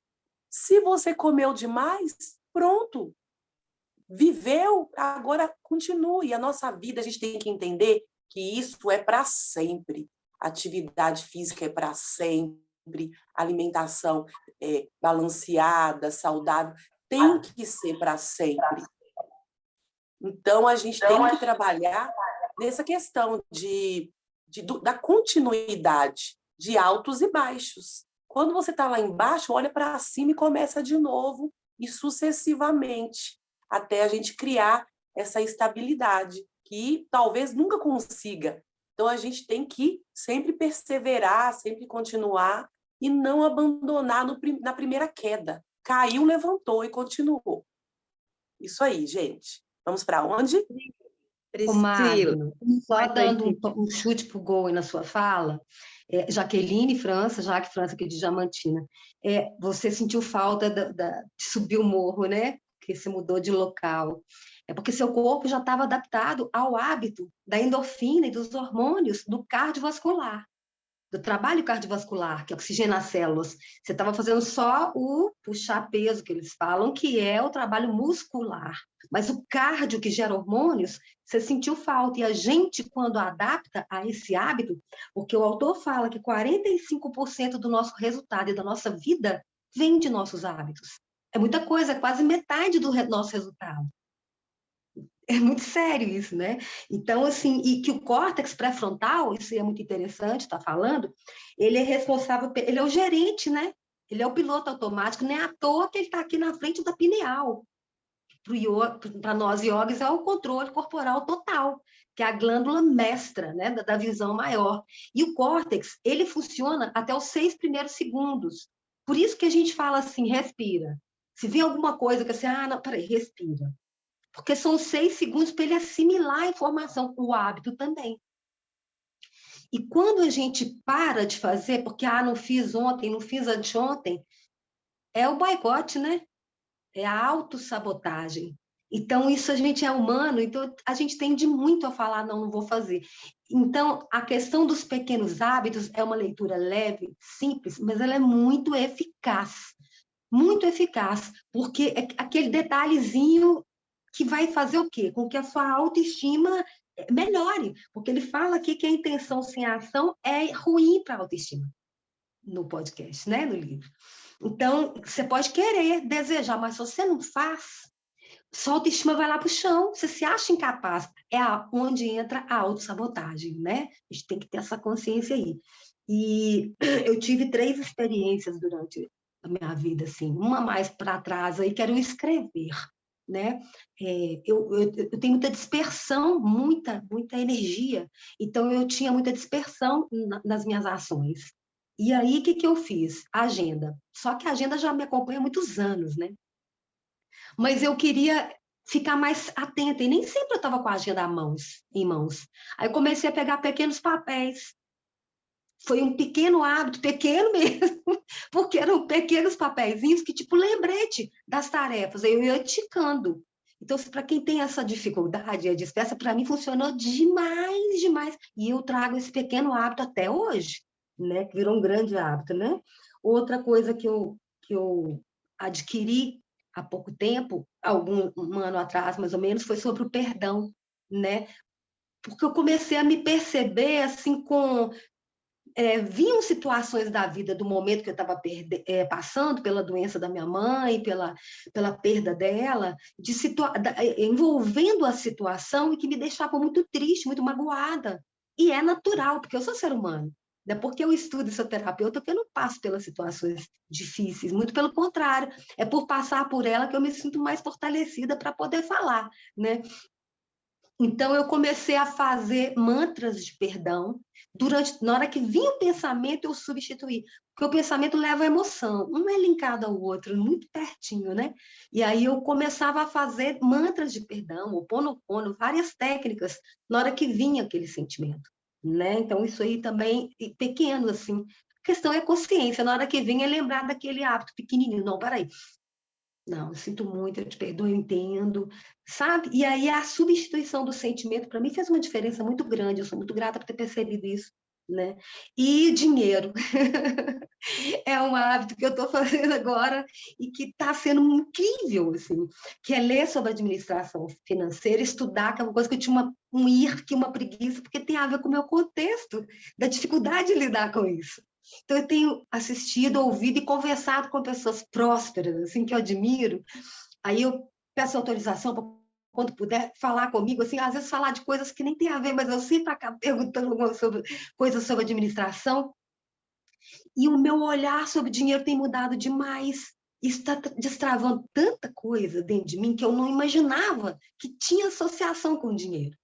se você comeu demais, pronto, viveu, agora continue. A nossa vida, a gente tem que entender que isso é para sempre. Atividade física é para sempre, alimentação balanceada, saudável, tem que ser para sempre. Então, a gente tem que trabalhar nessa questão da continuidade, de altos e baixos. Quando você está lá embaixo, olha para cima e começa de novo, e sucessivamente, até a gente criar essa estabilidade, que talvez nunca consiga. Então, a gente tem que sempre perseverar, sempre continuar, e não abandonar na primeira queda. Caiu, levantou e continuou. Isso aí, gente. Vamos para onde? Magno, só dando um chute para o gol aí na sua fala, Jaqueline França, Jaque França aqui de Diamantina, você sentiu falta de subir o morro, né? Que você mudou de local. É porque seu corpo já estava adaptado ao hábito da endorfina e dos hormônios do cardiovascular. do trabalho cardiovascular, que oxigena as células. Você estava fazendo só o puxar peso, que eles falam, que é o trabalho muscular. Mas o cardio, que gera hormônios, você sentiu falta. E a gente, quando adapta a esse hábito, porque o autor fala que 45% do nosso resultado e da nossa vida vem de nossos hábitos. É muita coisa, é quase metade do nosso resultado. É muito sério isso, né? Então, assim, e que o córtex pré-frontal, isso é muito interessante, está falando, ele é responsável, ele é o gerente, né? Ele é o piloto automático, nem à toa que ele está aqui na frente da pineal. Para nós yogis é o controle corporal total, que é a glândula mestra, né, da visão maior. E o córtex, ele funciona até os 6 primeiros segundos. Por isso que a gente fala assim, respira. Se vê alguma coisa que assim, não, peraí, respira. Porque são 6 segundos para ele assimilar a informação, o hábito também. E quando a gente para de fazer, porque, não fiz ontem, não fiz anteontem, é o boicote, né? É a autossabotagem. Então, isso a gente é humano, então a gente tende muito a falar, não vou fazer. Então, a questão dos pequenos hábitos é uma leitura leve, simples, mas ela é muito eficaz. Muito eficaz, porque é aquele detalhezinho que vai fazer o quê? Com que a sua autoestima melhore, porque ele fala aqui que a intenção sem a ação é ruim para a autoestima, no podcast, né, no livro. Então, você pode querer, desejar, mas se você não faz, sua autoestima vai lá para o chão, você se acha incapaz. É onde entra a autossabotagem, né? A gente tem que ter essa consciência aí. E eu tive 3 experiências durante a minha vida, assim, uma mais para trás aí, que era o escrever, né? Eu tenho muita dispersão, muita energia, então eu tinha muita dispersão nas minhas ações. E aí, o que eu fiz? Agenda. Só que a agenda já me acompanha há muitos anos, né? Mas eu queria ficar mais atenta, e nem sempre eu estava com a agenda em mãos. Aí eu comecei a pegar pequenos papéis. Foi um pequeno hábito, pequeno mesmo, porque eram pequenos papeizinhos que, tipo, lembrete das tarefas. Aí eu ia ticando. Então, para quem tem essa dificuldade, a dispersa, para mim funcionou demais, demais. E eu trago esse pequeno hábito até hoje, né? Que virou um grande hábito, né? Outra coisa que eu adquiri há pouco tempo, um ano atrás, mais ou menos, foi sobre o perdão, né? Porque eu comecei a me perceber, assim, vinham situações da vida, do momento que eu estava passando pela doença da minha mãe, pela perda dela, envolvendo a situação e que me deixava muito triste, muito magoada. E é natural, porque eu sou ser humano. Não é porque eu estudo e sou terapeuta que eu não passo pelas situações difíceis, muito pelo contrário, é por passar por ela que eu me sinto mais fortalecida para poder falar, né? Então, eu comecei a fazer mantras de perdão. Na hora que vinha o pensamento, eu substituí. Porque o pensamento leva a emoção. Um é linkado ao outro, muito pertinho, né? E aí eu começava a fazer mantras de perdão, Ho'oponopono, várias técnicas, na hora que vinha aquele sentimento, né? Então, isso aí também, pequeno, assim. A questão é consciência. Na hora que vinha, é lembrar daquele hábito pequenininho. Não, peraí. Não, eu sinto muito, eu te perdoo, eu entendo, sabe? E aí a substituição do sentimento, para mim, fez uma diferença muito grande, eu sou muito grata por ter percebido isso, né? E dinheiro, é um hábito que eu estou fazendo agora e que está sendo incrível, assim, que é ler sobre administração financeira, estudar, que é uma coisa que eu tinha um irque, uma preguiça, porque tem a ver com o meu contexto, da dificuldade de lidar com isso. Então, eu tenho assistido, ouvido e conversado com pessoas prósperas, assim, que eu admiro. Aí eu peço autorização para, quando puder, falar comigo, assim, às vezes falar de coisas que nem tem a ver, mas eu sempre acabo perguntando coisas sobre administração. E o meu olhar sobre dinheiro tem mudado demais. Isso está destravando tanta coisa dentro de mim que eu não imaginava que tinha associação com o dinheiro,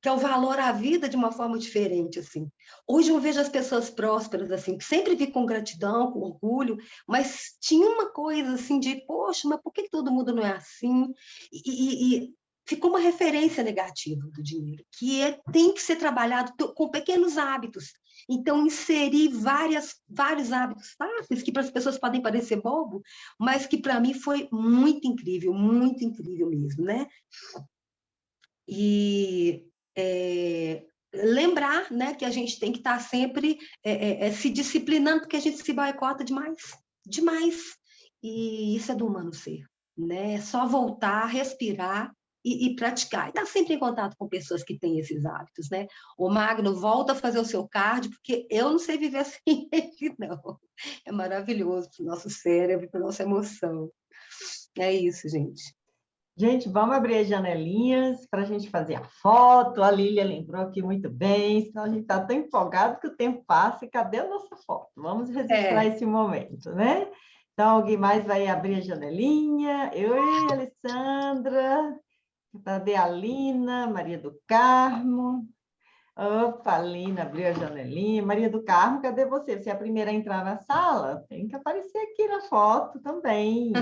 que é o valor à vida de uma forma diferente, assim. Hoje eu vejo as pessoas prósperas, assim, que sempre vi com gratidão, com orgulho, mas tinha uma coisa, assim, de, poxa, mas por que todo mundo não é assim? E ficou uma referência negativa do dinheiro, que tem que ser trabalhado com pequenos hábitos. Então, inserir vários hábitos fáceis, que para as pessoas podem parecer bobo, mas que para mim foi muito incrível mesmo, né? E lembrar, né, que a gente tem que estar sempre se disciplinando, porque a gente se boicota demais, demais. E isso é do humano ser, né? É só voltar, respirar e praticar. E estar sempre em contato com pessoas que têm esses hábitos, né? O Magno, volta a fazer o seu cardio, porque eu não sei viver sem ele, não. É maravilhoso para o nosso cérebro, para a nossa emoção. É isso, gente. Gente, vamos abrir as janelinhas para a gente fazer a foto. A Lília lembrou aqui muito bem, senão a gente está tão empolgado que o tempo passa e cadê a nossa foto? Vamos registrar esse momento, né? Então, alguém mais vai abrir a janelinha? Eu e a Alessandra, cadê a Lina, Maria do Carmo? Opa, a Lina abriu a janelinha. Maria do Carmo, cadê você? Você é a primeira a entrar na sala? Tem que aparecer aqui na foto também.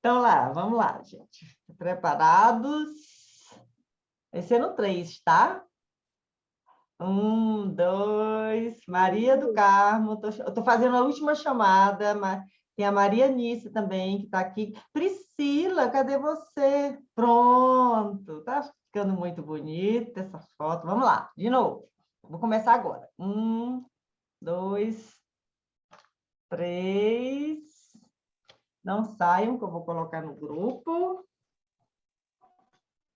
Então, vamos lá, gente. Preparados? Vai ser no 3, tá? 1, 2, Maria do Carmo. Eu estou fazendo a última chamada, mas tem a Maria Nícia também, que está aqui. Priscila, cadê você? Pronto, tá ficando muito bonita essa foto. Vamos lá, de novo. Vou começar agora. 1, 2, 3. Não saiam, que eu vou colocar no grupo.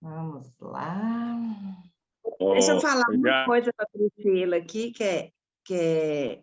Vamos lá. Deixa eu falar uma coisa para a Priscila aqui, que é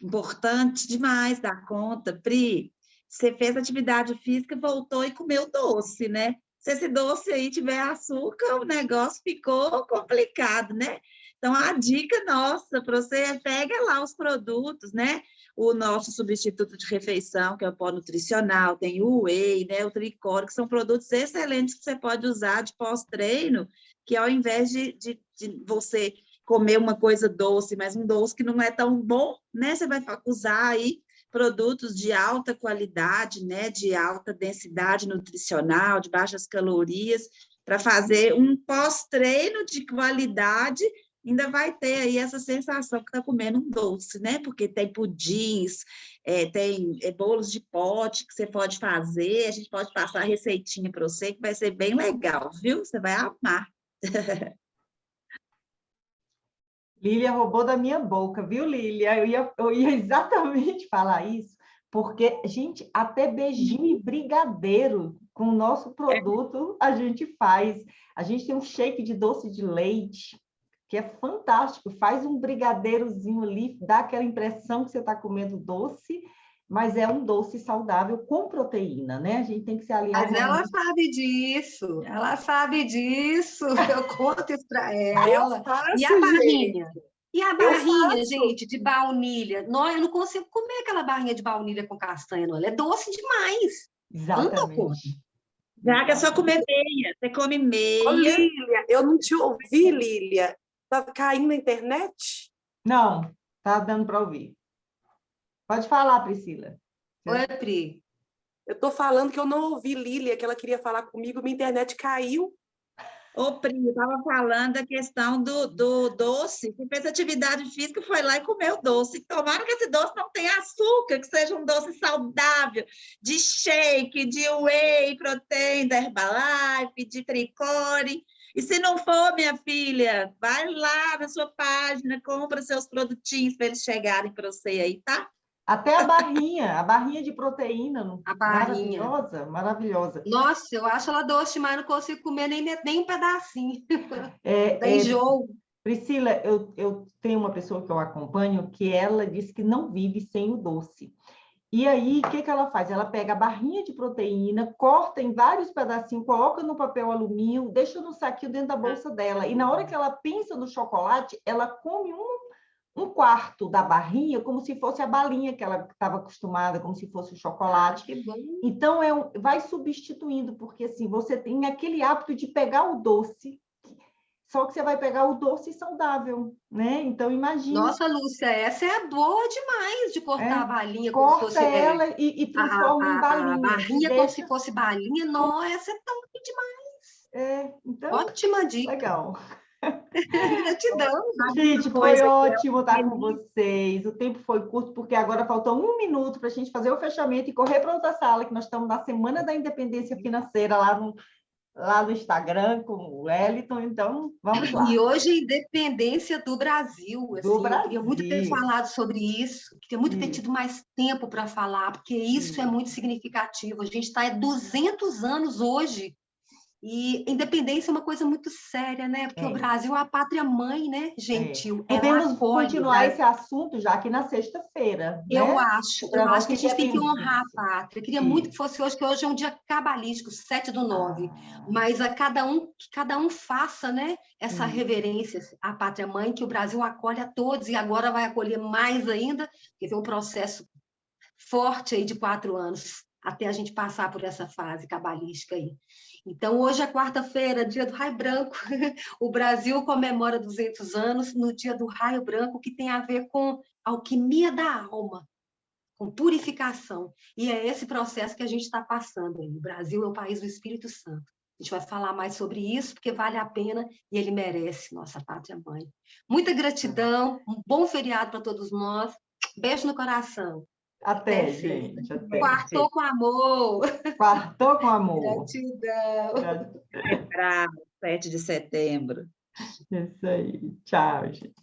importante demais dar conta. Pri, você fez atividade física, voltou e comeu doce, né? Se esse doce aí tiver açúcar, o negócio ficou complicado, né? Então, a dica nossa para você é pega lá os produtos, né? O nosso substituto de refeição, que é o pó nutricional, tem o whey, né? O tricor, que são produtos excelentes que você pode usar de pós-treino, que ao invés de você comer uma coisa doce, mas um doce que não é tão bom, né? Você vai usar aí produtos de alta qualidade, né? De alta densidade nutricional, de baixas calorias, para fazer um pós-treino de qualidade. Ainda vai ter aí essa sensação que está comendo um doce, né? Porque tem pudins, tem bolos de pote que você pode fazer, a gente pode passar a receitinha para você, que vai ser bem legal, viu? Você vai amar. Lília roubou da minha boca, viu, Lília? Eu ia exatamente falar isso, porque, gente, até beijinho e brigadeiro com o nosso produto a gente faz. A gente tem um shake de doce de leite, que é fantástico, faz um brigadeirozinho ali, dá aquela impressão que você está comendo doce, mas é um doce saudável com proteína, né? A gente tem que se aliar. Mas ela sabe disso, eu conto isso para ela. E a barrinha? E a barrinha, gente, de baunilha? Não, eu não consigo comer aquela barrinha de baunilha com castanha, não. Ela é doce demais. Exatamente. Já que é só comer meia, você come meia. Ô, Lília, eu não te ouvi, Lília. Tá caindo na internet? Não, tá dando para ouvir. Pode falar, Priscila. Oi, Pri. Eu tô falando que eu não ouvi Lília, que ela queria falar comigo, minha internet caiu. Ô, Pri, eu estava falando da questão do doce. Você fez atividade física, foi lá e comeu doce. Tomara que esse doce não tenha açúcar, que seja um doce saudável, de shake, de whey protein, da Herbalife, de tricore. E se não for, minha filha, vai lá na sua página, compra seus produtinhos para eles chegarem para você aí, tá? Até a barrinha de proteína. A barrinha. Maravilhosa, maravilhosa. Nossa, eu acho ela doce, mas não consigo comer nem um pedacinho. Tem enjoo. Priscila, eu tenho uma pessoa que eu acompanho que ela diz que não vive sem o doce. E aí, o que ela faz? Ela pega a barrinha de proteína, corta em vários pedacinhos, coloca no papel alumínio, deixa no saquinho dentro da bolsa dela. E na hora que ela pensa no chocolate, ela come um quarto da barrinha, como se fosse a balinha que ela estava acostumada, como se fosse o chocolate. Que bom. Então, vai substituindo, porque assim, você tem aquele hábito de pegar o doce, só que você vai pegar o doce saudável, né? Então, imagina. Nossa, Lúcia, essa é boa demais de cortar a balinha. Corta como se fosse, ela e transforma em balinha. A barrinha como se fosse balinha. Nossa, essa é top demais. Então, ótima dica. Legal. Gratidão. Gente, foi ótimo estar com vocês. O tempo foi curto, porque agora faltou 1 minuto para a gente fazer o fechamento e correr para outra sala, que nós estamos na Semana da Independência Financeira, lá lá no Instagram com o Wellington, então vamos lá. E hoje a independência do Brasil. Assim, eu queria muito ter falado sobre isso, queria muito ter tido mais tempo para falar, porque isso é muito significativo. A gente está há 200 anos hoje. E independência é uma coisa muito séria, né? Porque o Brasil é a pátria-mãe, né, gentil? Podemos continuar esse assunto já aqui na sexta-feira. Eu né? acho que a gente tem que honrar a pátria. Eu queria muito que fosse hoje, que hoje é um dia cabalístico, 7/9. Mas que cada um faça, né, essa reverência à pátria-mãe, que o Brasil acolhe a todos e agora vai acolher mais ainda, porque tem um processo forte aí de 4 anos até a gente passar por essa fase cabalística aí. Então, hoje é quarta-feira, dia do Raio Branco. O Brasil comemora 200 anos no dia do Raio Branco, que tem a ver com alquimia da alma, com purificação. E é esse processo que a gente está passando aí. O Brasil é o país do Espírito Santo. A gente vai falar mais sobre isso, porque vale a pena e ele merece, nossa pátria-mãe. Muita gratidão, um bom feriado para todos nós. Beijo no coração. Até, gente. Até. Quartou com amor. Quartou com amor. Gratidão. Lembrado, 7 de setembro. Isso aí. Tchau, gente.